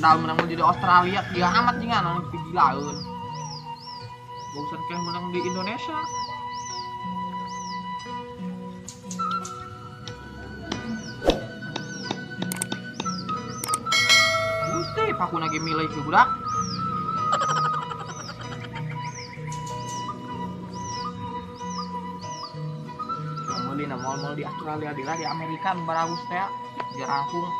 Padahal menang jadi Australia dia amat jangan nang pigilaeun. Bosan kayak menang di Indonesia. Gusti paku lagi milih ke budak. Kemudian mal-mal di Australia di Amerika baragus teh di rampung.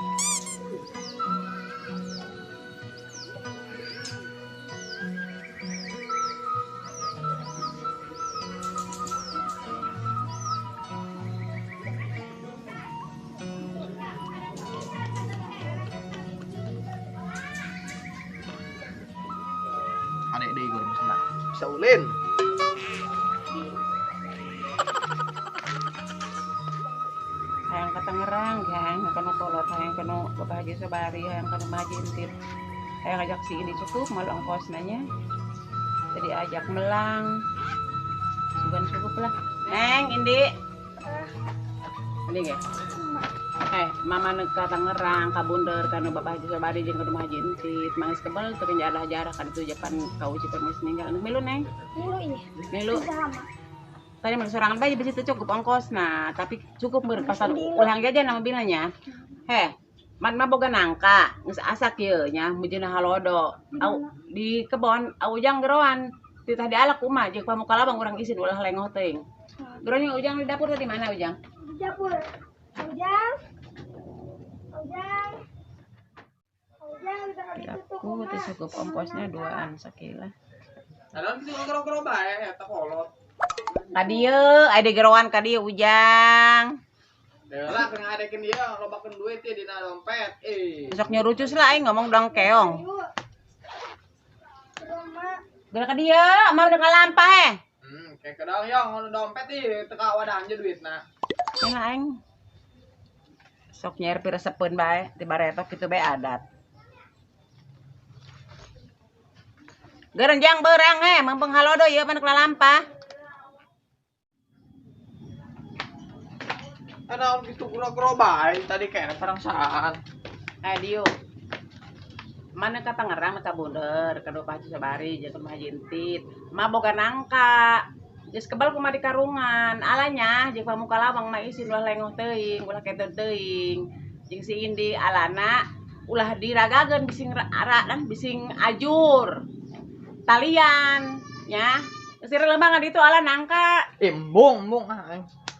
Adek deh gue misalnya bisa ulin. Hayang ka Tangerang, hayang kanu kolot, hayang kanu Bapak Sabari, hayang kanu Majintit. Hayang ajak si ini cukup malu ongkos nanya. Jadi ajak melang. Sugan cukup lah. Neng, Indi. Indi ge. Mama neuk ka Tangerang, ka Bunder kanu Bapak Sabari jeung kanu Majintit. Mangis kebal teu jarah-jarah kan itu Japan kau cipan geus ninggal. Milu Neng. Milu iya. Milu. Tadi mau sorangan bayi bisa cukup ongkos nah tapi cukup berpasan ulang aja nama bilanya man boga nangka geus asak ieu nya mujina halodo au di kebon au ujang geroan titah dialak kumaha jeung pamuka labang urang isin ulah lengoh teuing geronya ujang di dapur tadi mana ujang Di dapur. Ujang udah aku teh cukup ongkosnya 2an sakilah Ada sih ngero-ngero bae eta kolot. Kadieu ade geroan kadieu ujang Deula keur ngadekeun dia lobakeun duit ya dina dompet. besok nyurucus lah aing ngomong dong keong gerak kadieu mah udah ngalampah Kayak kedal yang ngono dompet teka wadah aja duitna. Ini aing sok nyair pi resepeun bae ti baretok kitu bae adat. Gerenjang beurang mempeng halodo ieu pan kelalampah. Ada gitu gero-gero bae tadi kayak perangsaan. Dieu. Mana ka Tangerang ka Bunder, ka Bapak Sabari jeung ka Majintit. Mah boga nangka. Geus kebal kumaha di karungan. Alanya jeung pamuka lawang mah isin ulah lengoh teuing, ulah keteun teuing. Jeung si Indi alana ulah diragageun bising dan bising ajur. Talian nya. Geus relembangan ditu ala nangka. Embung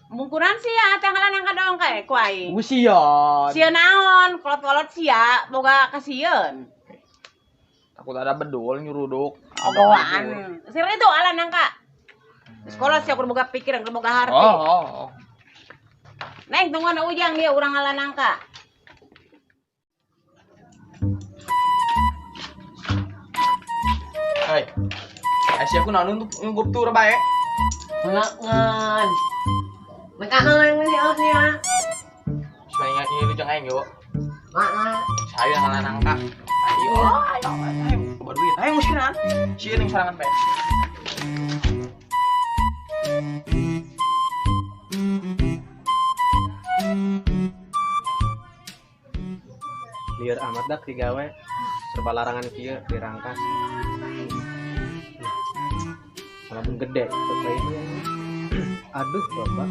Mungkuran sih ya, teh ngalah nangka dong kae ku aing. Usian. Sieun naon? Kolot-kolot sia boga kasieun. Takut ada bedul nyuruduk. Ogoan. Sira itu ala nangka. Sekolah sih aku boga pikiran, aku boga harti. Oh. Neng tunggu na ujang dia urang ala nangka. Hai. Asia aku naon untuk ngup tur bae. Ngan. Mekanan ini nya. Saya ini jeung aing yo. Maa. Saya ngalah nangka. Ayo. Coba duit. Ayo musiran. Sieun yang sarangan bae. Liar amat dah digawe serba larangan kieu dirangkas. Walaupun gede bae. Aduh, Bapak.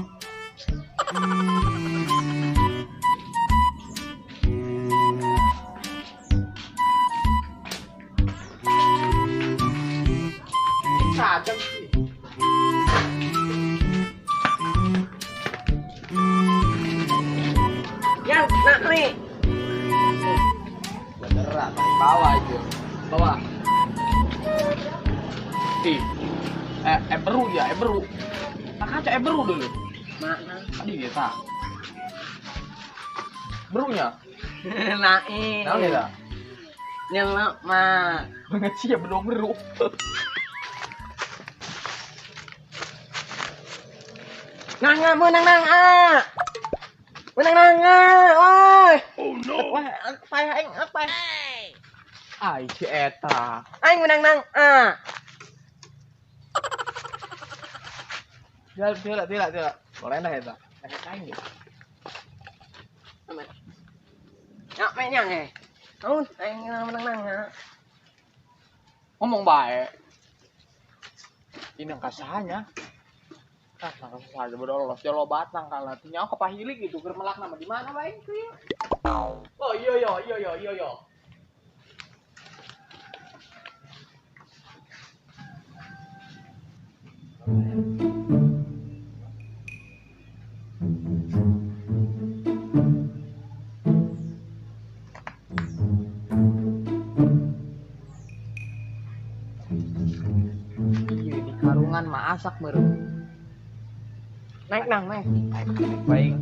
Sajam sih. Yang nak nih. Beneran, bawah aja. Bawah. Beru ya, beru. Nah, kaca beru dulu. Mana? Tadi kita. Berunya. Naik. Tahu ya? Nyelak mah. Ngeci ya belum beru. Nang menang nang menang nang oi. Oh no. Wah, apa aing apa? Ai si eta. Aing menang nang Tidak. Boleh dah eta. Kayak kain gitu. Ya, mainnya Aun, aing menang nang. Ngomong baik. Ini yang kasahnya. Nangka saja bodoh jolo batang kalau tinya aku kepahilik gitu germelak nama di mana baik tuh ya. Oh iya. Iya di karungan masak merem. Naik nang naik. Baik.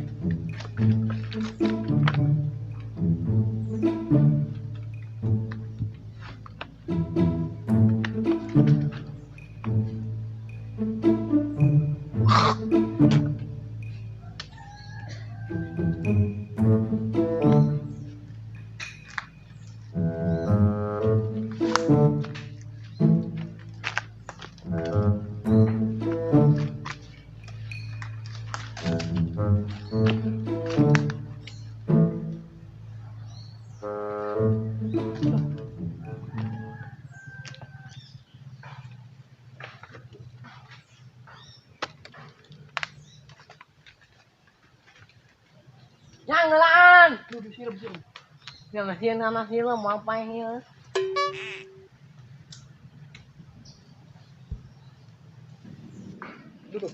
Jangan lan. Duduk siram. Yang nasihin anak sih lo mau apa ini? Duduk.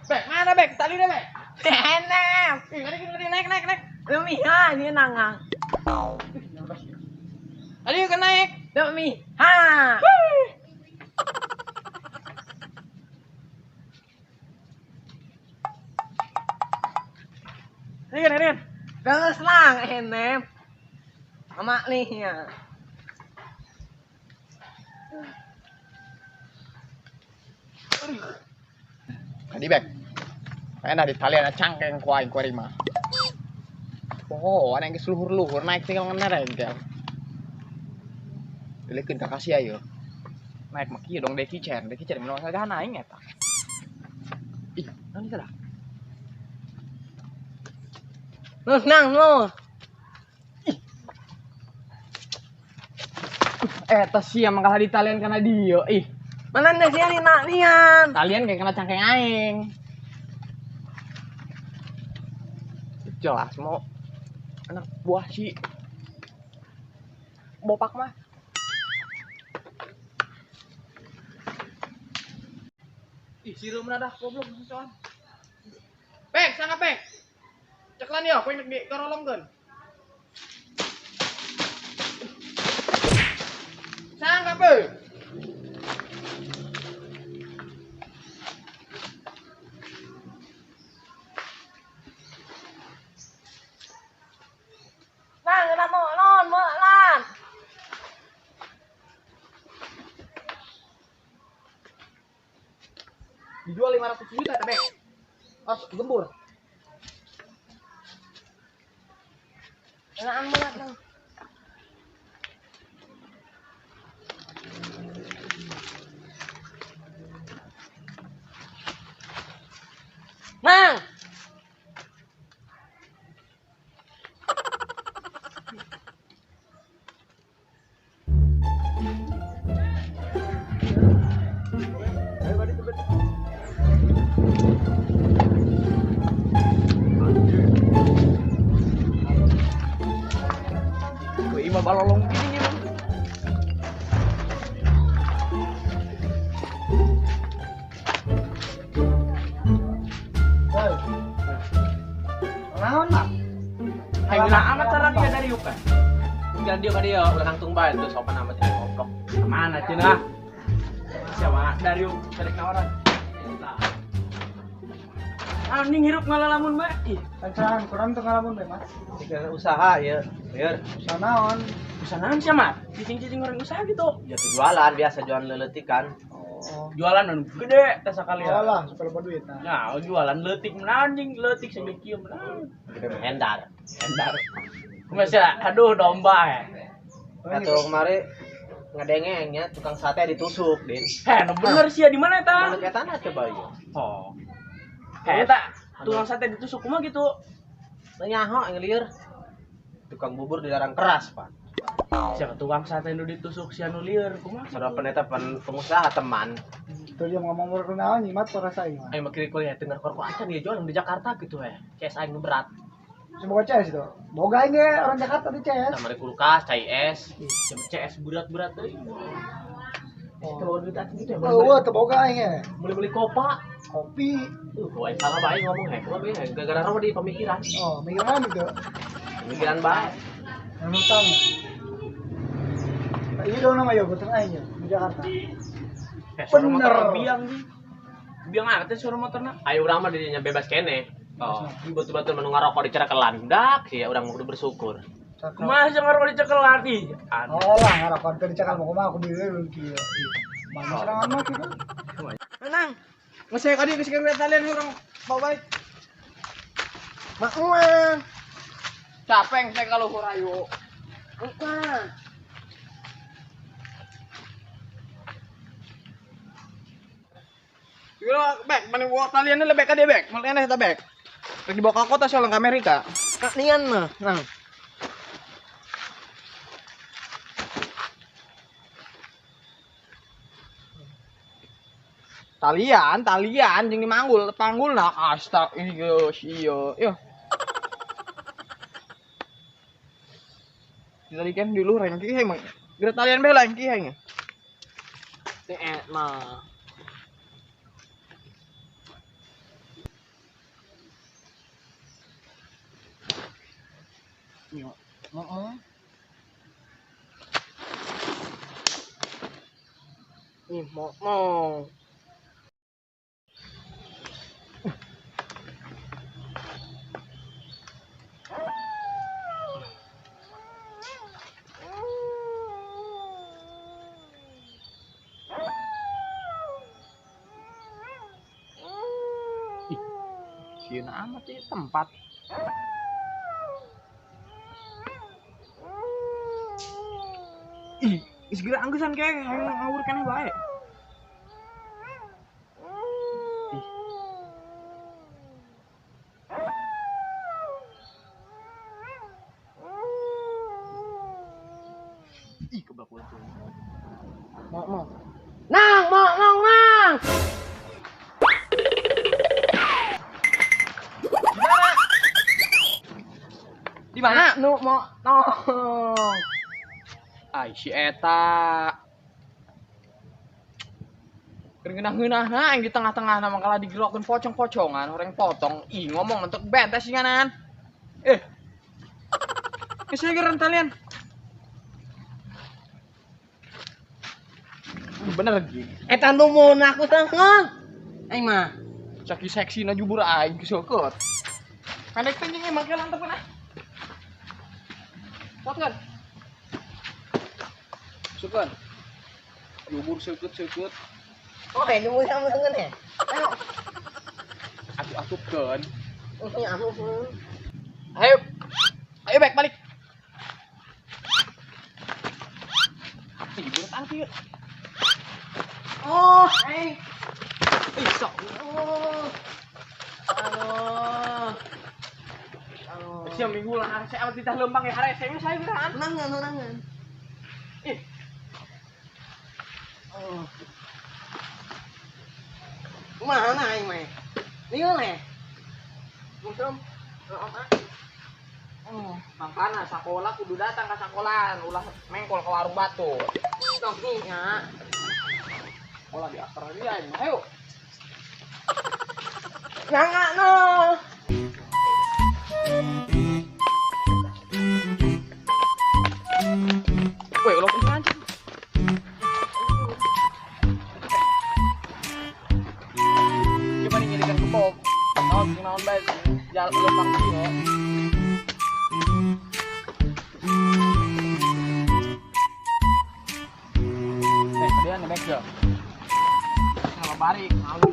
Bek, mana bek? Tali deh bek. Enak. Naik. Demi ha ini nangang. Ayo kan naik. Demi ha. Rian. Geus lang enem. Ama nih ya. Tadi bek. Kayaknya di talian cangkeng kuain mah. Oh, ada yang keseluhur-luhur naik tinggal ngenereng ya. Dilikin kakasih ayo. Naik maki dong deki cer menurut saya naik eta. Ih, nanti salah. Terus nang lo. Eta sih yang mangkal di talian karena dia. Ih, Mana nasi ini nak nian? talian kayak kena cangkeng aing. Jelas mau anak buah si bopak mah. Ih, sirum dah goblok sesuatu. Pek, sana pek. Ceklan ya, kowe di korolongkeun. Sangka pe. Nang kita mau non mau lan. Dijual 500 juta tapi gembur. Enakan banget nang. Nang. Gue ima balolong gini nih. Naon lah. Kayak gila amat cara dia dari Yuka. Jangan dia kan dia udah nangtung bae tuh sopan amat ini goblok. Kemana cina? Siapa dari Yuka tarik nawaran. Anjing hirup ngalalamun bae. Ih, Pacaran, kurang tuh ngalamun deh mas. Jika usaha ya, biar Usaha naon? bisa naon sih mat? Cicing-cicing orang usaha gitu. ya tuh jualan biasa jualan leutik kan. Oh, Jualan anu gede teh sakali ya. lah supaya lupa duit. Nah. Nah, jualan leutik meunang anjing leutik sambil kieu meunang. Gede mengendar. Endar. Masa aduh domba ya. Atau kemarin ngedengengnya tukang sate ditusuk, Din. No bener sih ya di mana Mana eta? kayak tanah coba ya. Oh. Eta tukang sate ditusuk kumaha gitu. Nyaho yang lieur. Tukang bubur dilarang keras, Pak. Siapa tukang sate nu ditusuk si anu lieur kumaha? Sudah penetapan pengusaha teman. Itu dia ngomong berkenalan nyimat perasa ini. Ayo makiri kuliah dengar kor acan dia jual di Jakarta gitu CS aing nu berat. Semoga CS itu. Boga ini orang Jakarta di CS. Kamari kulkas, cai es, CS berat-berat teuing. Kalau duit acan gitu ya. Oh, teboga ini. Beli-beli kopa. Kopi. Wae salah bae ngomong kumaha bae gara-gara rawa di pemikiran. Oh, mikiran itu. Pemikiran bae. Yang utang. Iya dong nama ya betul aja di Jakarta. Suara Bener. motor biang sih. Biang apa teh suara motorna? Ayo urang mah dirinya bebas kene. Oh, betul-betul menung ngarokok di cerekelan. Dak sih urang kudu bersyukur. Kumaha sih ngarokok di cerekelan ih? Oh lah ngarakon ke dicakal mau kumaha aku diri lu kieu. Mana serangan mah kieu. Tenang. Ngesek adi geus kira talian urang bawa baik. Capeng saya kalau hurayu. Bukan. Gila, bek, mana bawa taliannya lebek ka dia bek. Malena eta bek. Rek dibawa ka kota soalnya ke Amerika. Nian mah, nang. Talian jeung dimanggul, panggulna astag ini geus ieu. Yo. Kita diken dulu reng kieu mah. Geura talian bae lah kieu nya. Teh mah. Yo. Heeh. Ih, mau. Sieun amat ieu tempat. Ih, segera anggusan kayak ngawur keneh bae. Ih, keblak ulah tuh. Mau. Nang. Di mana? Nu mau nong. Ai si eta. Geunah-geunahna yang di tengah-tengah nama kala digerokeun pocong-pocongan orang potong. Ih, ngomong untuk bentes nganan. Geus geureuh talian. Bener gini. Eta nu mun aku tengah. Aing mah. Caki seksi na jubur aing geus seukeut. Pendek teh jeung emang kelan teh pernah. Potkeun. Seukeun. Jubur seukeut. Oh, ini mau sama dengan ya. Ayo. Atup-atupkeun. Ini aku. Ayo bek balik. Ih, beureutan kieu. Oh, aing. Ih, sok. Aduh. Sia minggu lah, saya amat ditah lembang ya hare saya beneran. Nangan. Ih. Mana aing mah? Lieu le. Musim. Makana sakola kudu datang ke sakolahan, ulah mengkol ke warung batu. Sok nya. Olah di akar dia, ayo. Jangan no. Weh, ulah pun anjing. Gimana nyelikan kepok? Naon baik, jalan lembang sih, dia nih back ya. Sama balik, malu.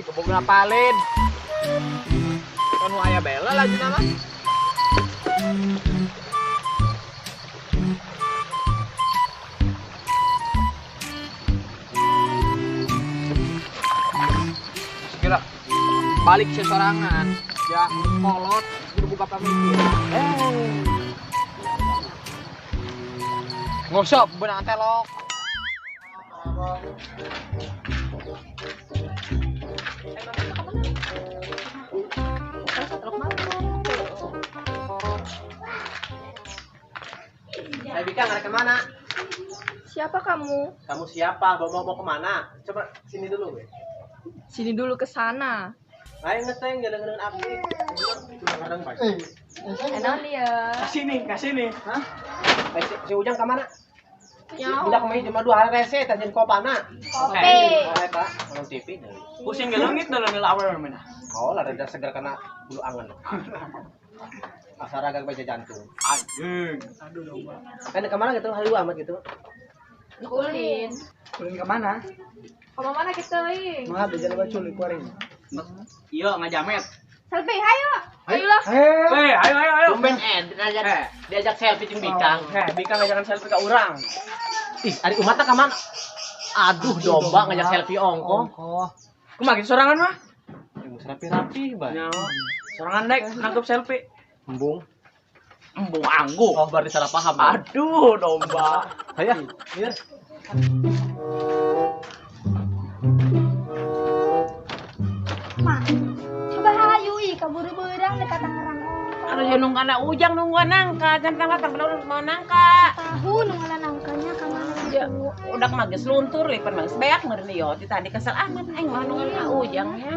Kebuk ngapalin. Kan aya bela lagi nama. Kira balik sesorangan. Ya kolot kudu buka pamikir. Ngosok benang telok. Saya Bika nggak kemana? Siapa kamu? Kamu siapa? Mau kemana? Coba sini dulu, gue. Sini dulu ke sana. Ayo ngeteng, jalan-jalan api. Kadang baik. Enak ya. Kasih nih. Hah? Si Ujang kemana? Nyawa. Udah kemarin cuma 2 hari rese, tanjen kopana. Kopi. Oleh Pak, nonton TV. Pusing ke langit dalam nilawar mana? Oh, lah rada segar kena bulu angan. Asal agak baca jantung. Anjing. Kan kemana gitu, halu amat gitu. Ulin. Ulin kemana? Kamu mana kita ini? Maaf, jalan baca ulit kuarin. Iya ngajamet. Selfie, ayo. Ayolah. Ayo. Tumben diajak selfie jeung Bikang. Bika ngajakan selfie ke orang. Ih, ari umatna ka mana? Aduh, domba ngajak selfie ongko. Oh, Kumaha gitu sorangan mah? Geus rapi-rapi, Bang. Nyawa. Sorangan dek nangkep selfie. Embung. Embung anggu. Oh, berarti salah paham. Aduh, domba. Saya, lihat. Ma, coba hayu ih kabur berang dekat Tangerang. Aduh ya nunggu anak Ujang nunggu nangka, jangan tanggal belum mau nangka. Tahu nunggalan angkanya ka mana Ya, udah mah geus luntur lipat mah beak meureun ieu ti tadi kesel amat aing mah nunggu anak Ujang ya.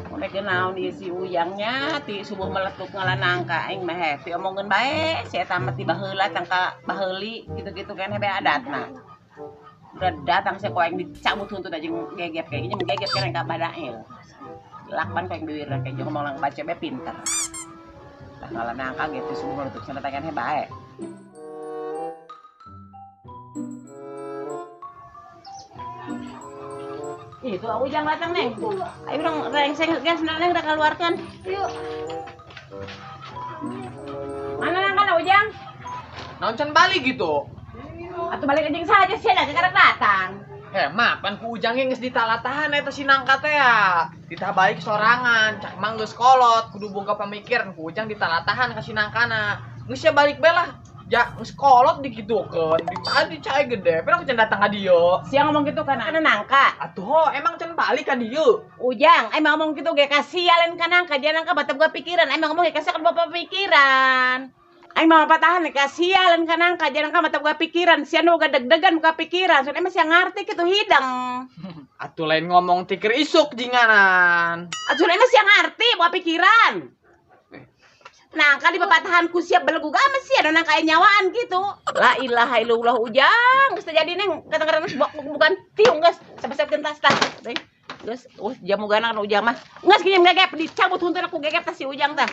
Udah kenal di si Ujangnya ti subuh meletuk ngalan nangka aing mah heti omongkeun bae saya tamat ti baheula tangka baheuli gitu-gitu kan hebe adatna. Udah datang saya koeng dicabut huntut aja gegep kayak gini menggegep kan ka badail. Lakban koeng biwirna kayak ngomong lang baca be pinter. Lah ngalan nangka gitu subuh meletuk sana tangan he bae. Itu Ujang datang neng. Ayo dong rengseng gas neng udah keluarkan. Yuk. Mana nangka Ujang? Nonton balik gitu. Atau balik anjing saja sih ada karek datang. Mapan ku ujangnya geus ditalatahan eta si nangka teh ya. Ditah balik sorangan, cak mang geus kolot, kudu boga pamikiran ku ujang ditalatahan ka si nangkana. Geus ya balik bae lah. Ya geus kolot dikitukeun, di cai gede, pero can datang ka dieu. Siang ngomong gitu kan ada nangka. Atuh ho, emang can balik ka dieu. Ujang, emang ngomong gitu ge kasialen ka nangka, dia nangka batep gua pikiran, emang ngomong ge kasihan bapak pikiran. Aing mah patahan kasialen ka nangka, dia nangka batep gua pikiran, sian boga deg-degan buka pikiran, soalnya emang siang ngarti kitu hidang. Atuh lain ngomong tikir isuk jinganan. Atuh emang siang ngarti buka pikiran. Nangka di pepatahanku siap belegu games sih ada nangka nyawaan gitu. La ilaha illallah Ujang, geus jadi neng kadang-kadang bukan tiung geus sabab gentas tah. Geus jamu ganang Ujang mah. Geus kieu gegep dicabut huntur aku gegep tah si Ujang tah.